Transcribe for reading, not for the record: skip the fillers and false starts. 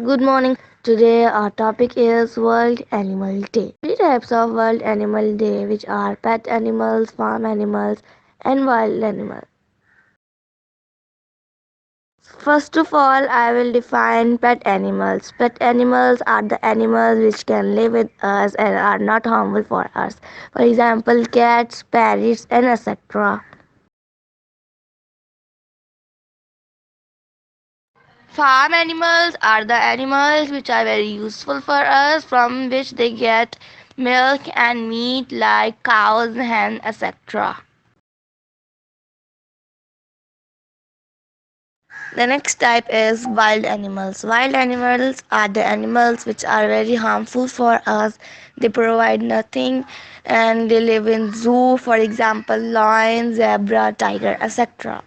Good morning. Today our topic is World Animal Day. Three types of World Animal Day, which are pet animals, farm animals, and wild animals. First of all, I will define pet animals. Pet animals are the animals which can live with us and are not harmful for us. For example, cats, parrots, and etc. Farm animals are the animals which are very useful for us, from which they get milk and meat like cows, hens, etc. The next type is wild animals. Wild animals are the animals which are very harmful for us. They provide nothing and they live in zoo, for example, lion, zebra, tiger, etc.